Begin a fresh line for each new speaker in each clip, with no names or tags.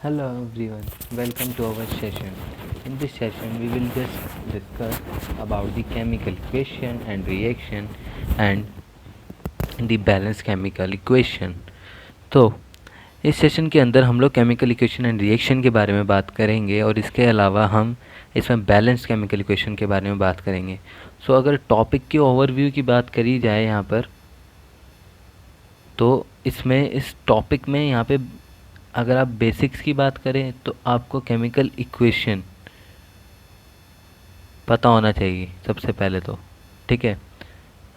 Hello everyone, welcome to our session. In this session, we will just discuss about the chemical equation and reaction and the balanced chemical equation. तो इस session के अंदर हम लोग chemical equation and reaction के बारे में बात करेंगे और इसके अलावा हम इसमें बैलेंस्ड केमिकल इक्वेशन के बारे में बात करेंगे. सो अगर टॉपिक की ओवरव्यू की बात करी जाए यहाँ पर, तो इसमें इस टॉपिक में यहाँ पे अगर आप बेसिक्स की बात करें तो आपको केमिकल इक्वेशन पता होना चाहिए सबसे पहले तो. ठीक है,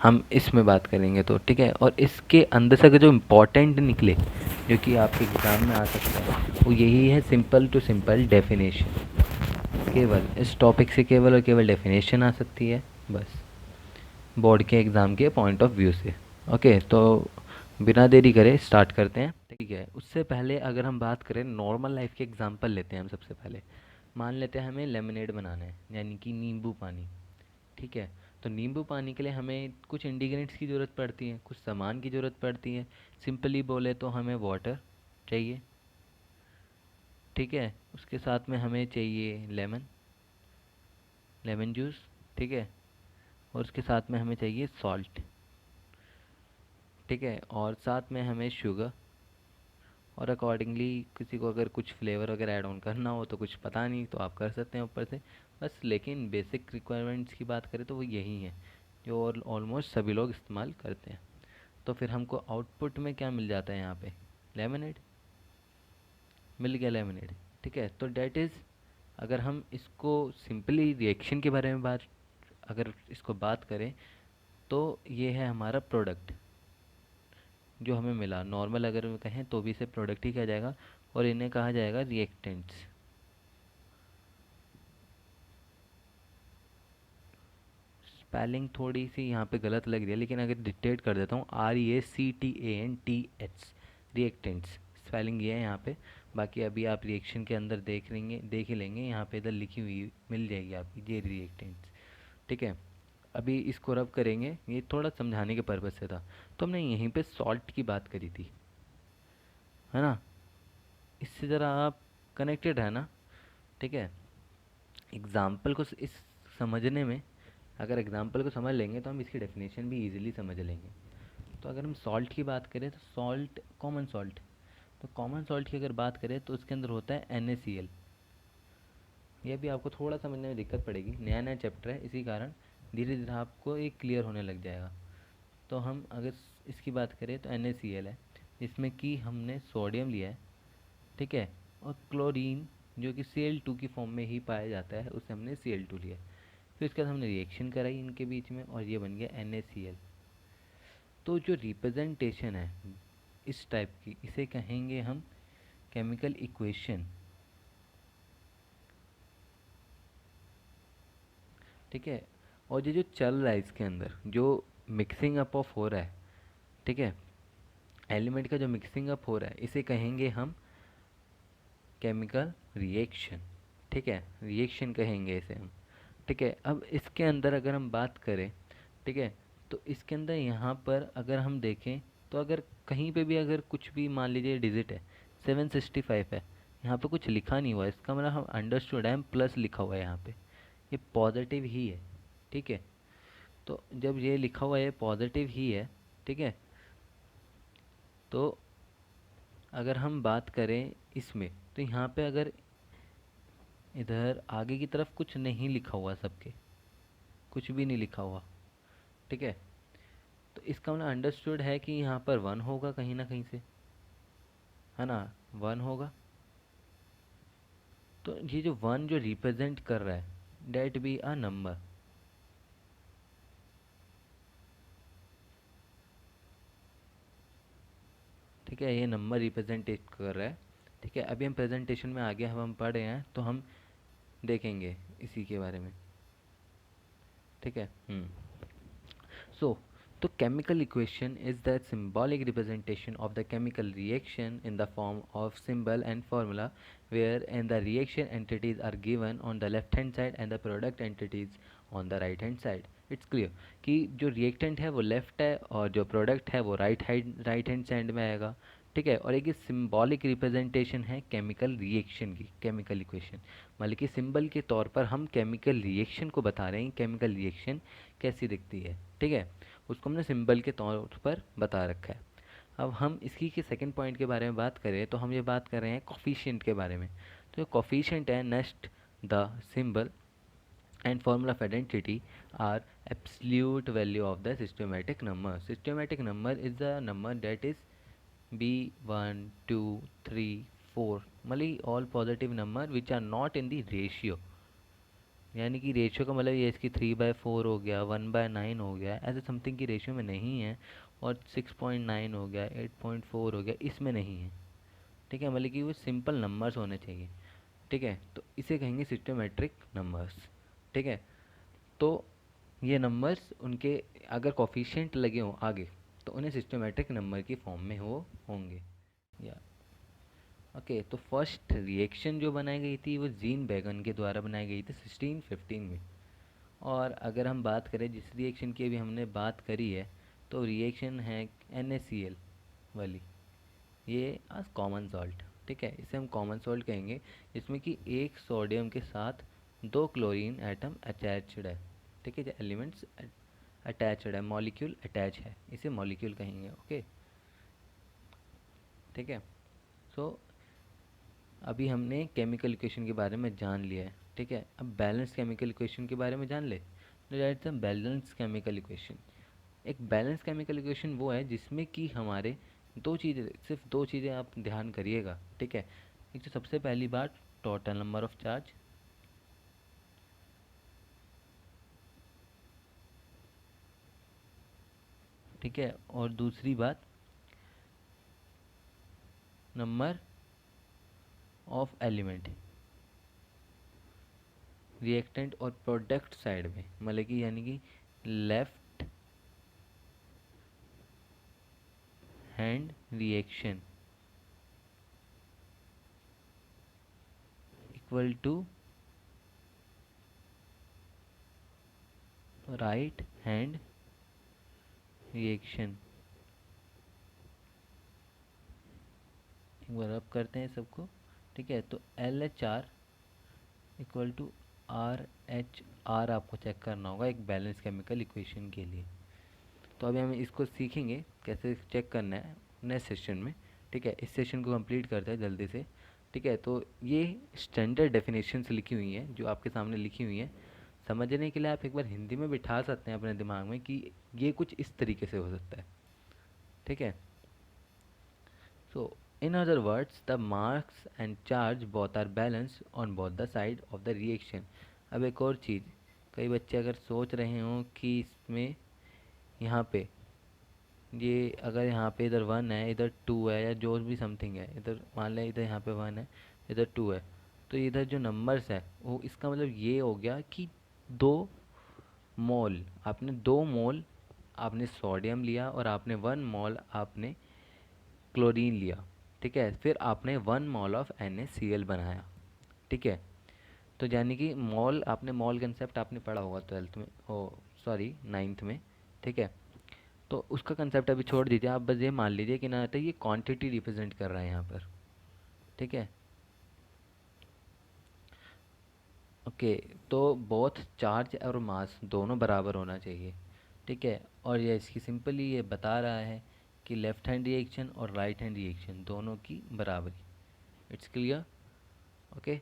हम इसमें बात करेंगे तो ठीक है. और इसके अंदर से अगर जो इम्पोर्टेंट निकले जो कि आपके एग्ज़ाम में आ सकता है वो यही है, सिंपल टू सिंपल डेफिनेशन. केवल इस टॉपिक से केवल और केवल डेफिनेशन आ सकती है बस, बोर्ड के एग्ज़ाम के पॉइंट ऑफ व्यू से. ओके, तो बिना देरी करे स्टार्ट करते हैं. ठीक है, उससे पहले अगर हम बात करें नॉर्मल लाइफ के एग्जांपल लेते हैं हम. सबसे पहले मान लेते हैं हमें लेमनेड बनाना है, यानी कि नींबू पानी. ठीक है, तो नींबू पानी के लिए हमें कुछ इंग्रेडिएंट्स की ज़रूरत पड़ती है, कुछ सामान की ज़रूरत पड़ती है. सिंपली बोले तो हमें वाटर चाहिए. ठीक है, उसके साथ में हमें चाहिए लेमन जूस. ठीक है, और उसके साथ में हमें चाहिए सॉल्ट. ठीक है, और साथ में हमें शुगर. और अकॉर्डिंगली किसी को अगर कुछ फ्लेवर वगैरह ऐड ऑन करना हो तो कुछ पता नहीं तो आप कर सकते हैं ऊपर से बस. लेकिन बेसिक रिक्वायरमेंट्स की बात करें तो वो यही है जो ऑलमोस्ट सभी लोग इस्तेमाल करते हैं. तो फिर हमको आउटपुट में क्या मिल जाता है यहाँ पे, लेमनेड मिल गया, लेमनेड. ठीक है, तो डैट इज़, अगर हम इसको सिंपली रिएक्शन के बारे में अगर इसको बात करें तो ये है हमारा प्रोडक्ट जो हमें मिला. नॉर्मल अगर हम कहें तो भी इसे प्रोडक्ट ही कहा जाएगा और इन्हें कहा जाएगा रिएक्टेंट्स. स्पेलिंग थोड़ी सी यहाँ पे गलत लग रही है, लेकिन अगर डिक्टेट कर देता हूँ, REACTANTS, रिएक्टेंट्स. स्पेलिंग ये है यहाँ पे. बाकी अभी आप रिएक्शन के अंदर देख ही लेंगे, यहाँ पे इधर लिखी हुई मिल जाएगी आपकी ये रिएक्टेंट्स. ठीक है, अभी इसको रब करेंगे, ये थोड़ा समझाने के पर्पज़ से था. तो हमने यहीं पे सॉल्ट की बात करी थी, है ना. इससे ज़रा आप कनेक्टेड है ना. ठीक है, एग्ज़ाम्पल को इस समझने में, अगर एग्ज़ाम्पल को समझ लेंगे तो हम इसकी डेफिनेशन भी इजीली समझ लेंगे. तो अगर हम सॉल्ट की बात करें तो सॉल्ट, कॉमन सॉल्ट, तो कॉमन सॉल्ट की अगर बात करें तो उसके अंदर होता है NaCl. यह भी आपको थोड़ा समझने में दिक्कत पड़ेगी, नया नया चैप्टर है, इसी कारण धीरे धीरे आपको ये क्लियर होने लग जाएगा. तो हम अगर इसकी बात करें तो NaCl है, जिसमें कि हमने सोडियम लिया है. ठीक है, और क्लोरीन जो कि Cl2 की फॉर्म में ही पाया जाता है, उससे हमने Cl2 लिया. फिर इसके बाद हमने रिएक्शन कराई इनके बीच में और ये बन गया NaCl. तो जो रिप्रेजेंटेशन है इस टाइप की, इसे कहेंगे हम केमिकल इक्वेशन. ठीक है, और ये जो चल रहा है इसके अंदर जो मिक्सिंग अप ऑफ हो रहा है, ठीक है, एलिमेंट का जो मिक्सिंग अप हो रहा है, इसे कहेंगे हम केमिकल रिएक्शन. ठीक है, रिएक्शन कहेंगे इसे हम. ठीक है, अब इसके अंदर अगर हम बात करें, ठीक है, तो इसके अंदर यहाँ पर अगर हम देखें तो अगर कहीं पे भी अगर कुछ भी मान लीजिए डिजिट है 765 है, यहाँ पे कुछ लिखा नहीं हुआ है, इसका मतलब हम अंडरस्टूड है, प्लस लिखा हुआ है यहाँ पे, ये पॉजिटिव ही है. ठीक है, तो जब ये लिखा हुआ है पॉजिटिव ही है, ठीक है, तो अगर हम बात करें इसमें तो यहाँ पे अगर इधर आगे की तरफ कुछ नहीं लिखा हुआ, सबके कुछ भी नहीं लिखा हुआ, ठीक है, तो इसका मतलब अंडरस्टूड है कि यहाँ पर वन होगा कहीं ना कहीं से, है ना, वन होगा. तो ये जो वन जो रिप्रेजेंट कर रहा है डेट बी अ नंबर. ठीक है, ये नंबर रिप्रेजेंट कर रहा है. ठीक है, अभी हम प्रेजेंटेशन में आगे हम पढ़ रहे हैं तो हम देखेंगे इसी के बारे में. ठीक है. So, the chemical equation is the symbolic representation of the chemical reaction in the form of symbol and formula, wherein the reaction entities are given on the left hand side and the product entities on the right hand side. It's clear कि जो reactant है वो left है और जो product है वो right hand side में आएगा. ठीक है। और एक ये सिंबॉलिक रिप्रेजेंटेशन है केमिकल रिएक्शन की, केमिकल इक्वेशन, मतलब कि सिंबल के तौर पर हम केमिकल रिएक्शन को बता रहे हैं, केमिकल रिएक्शन कैसी दिखती है। ठीक है, उसको हमने सिंबल के तौर पर बता रखा है। अब हम इसी के सेकंड पॉइंट के बारे में बात करें तो हम ये बात कर रहे हैं कॉफिशिएंट के बारे में। तो कॉफिशिएंट है next the symbol and formula of identity are absolute value of the systematic number. Systematic number is the number that is b1 2 3 4, मतलब all positive number which are not in the ratio, यानी कि ratio का मतलब ये इसकी 3/4 हो गया, 1/9 हो गया, ऐसे समथिंग की रेशियो में नहीं है, और 6.9 हो गया, 8.4 हो गया, इसमें नहीं है। ठीक है, मतलब कि वो सिंपल नंबर्स होने चाहिए। ठीक है, तो इसे कहेंगे सिस्टमेट्रिक नंबर्स। ठीक है, तो ये नंबर्स उनके अगर कॉफिशिएंट लगे हों आगे तो उन्हें सिस्टमेटिक नंबर की फॉर्म में हो होंगे। या ओके, तो फर्स्ट रिएक्शन जो बनाई गई थी वो जीन बैगन के द्वारा बनाई गई थी 1615 में। और अगर हम बात करें जिस रिएक्शन की अभी हमने बात करी है, तो रिएक्शन है NaCl वाली, ये आज कॉमन सॉल्ट। ठीक है, इसे हम कॉमन सॉल्ट कहेंगे, जिसमें कि एक सोडियम के साथ दो क्लोरीन एटम अटैच्ड है। ठीक है, जो एलिमेंट्स अटैच्ड है, मॉलिक्यूल अटैच है, इसे मॉलिक्यूल कहेंगे। ओके, ठीक है। सो अभी हमने केमिकल इक्वेशन के बारे में जान लिया है। ठीक है, अब बैलेंस केमिकल इक्वेशन के बारे में जान ले। That's a balance chemical equation. एक बैलेंस केमिकल इक्वेशन वो है जिसमें कि हमारे दो चीज़ें, सिर्फ दो चीज़ें आप ध्यान करिएगा। ठीक है, एक तो सबसे पहली बात टोटल नंबर ऑफ चार्ज, ठीक है, और दूसरी बात नंबर ऑफ एलिमेंट रिएक्टेंट और प्रोडक्ट साइड में, मतलब कि यानी कि left hand reaction equal to right hand reaction. एक बार अब करते हैं सबको। ठीक है, तो LHR इक्वल टू RH आपको चेक करना होगा एक बैलेंस केमिकल इक्वेशन के लिए। तो अभी हम इसको सीखेंगे कैसे चेक करना है नेक्स्ट सेशन में। ठीक है, इस सेशन को कंप्लीट करते हैं जल्दी से। ठीक है, तो ये स्टैंडर्ड डेफिनेशंस लिखी हुई हैं जो आपके सामने लिखी हुई हैं, समझने के लिए आप एक बार हिंदी में बिठा सकते हैं अपने दिमाग में कि ये कुछ इस तरीके से हो सकता है। ठीक है, so in other words the marks and charge both are balance on both the side of the reaction. अब एक और चीज़, कई बच्चे अगर सोच रहे हों कि इसमें यहाँ पे ये अगर यहाँ पे इधर 1 है, इधर 2 है, या जो भी समथिंग है, इधर मान लें इधर यहाँ पे 1 है, इधर 2 है, तो इधर जो नंबर्स है वो इसका मतलब ये हो गया कि 2 मोल, आपने 2 मोल आपने सोडियम लिया और आपने 1 मोल आपने क्लोरीन लिया। ठीक है, फिर आपने 1 मोल ऑफ NaCl बनाया। ठीक है, तो यानी कि मोल, आपने मोल कंसेप्ट आपने पढ़ा होगा 12th में, ओ सॉरी 9th में। ठीक है, तो उसका कंसेप्ट अभी छोड़ दीजिए, आप बस ये मान लीजिए कि ना तो ये क्वांटिटी रिप्रेजेंट कर रहा है यहाँ पर। ठीक है, ओके, तो बोथ चार्ज और मास दोनों बराबर होना चाहिए। ठीक है, और ये इसकी सिंपली ये बता रहा है कि लेफ्ट हैंड रिएक्शन और राइट हैंड रिएक्शन दोनों की बराबरी। It's clear. ओके,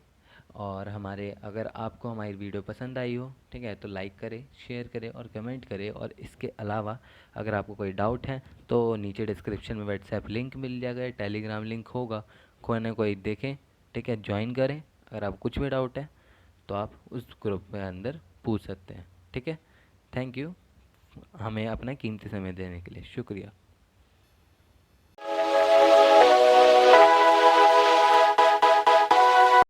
और हमारे अगर आपको हमारी वीडियो पसंद आई हो, ठीक है, तो लाइक करें, शेयर करें और कमेंट करें। और इसके अलावा अगर आपको कोई डाउट है तो नीचे डिस्क्रिप्शन में व्हाट्सएप लिंक मिल जाएगा, टेलीग्राम लिंक होगा, कोई ना कोई देखें। ठीक है, ज्वाइन करें। अगर आपको कुछ भी डाउट है तो आप उस ग्रुप में अंदर पूछ सकते हैं। ठीक है, थैंक यू हमें अपना कीमती समय देने के लिए, शुक्रिया।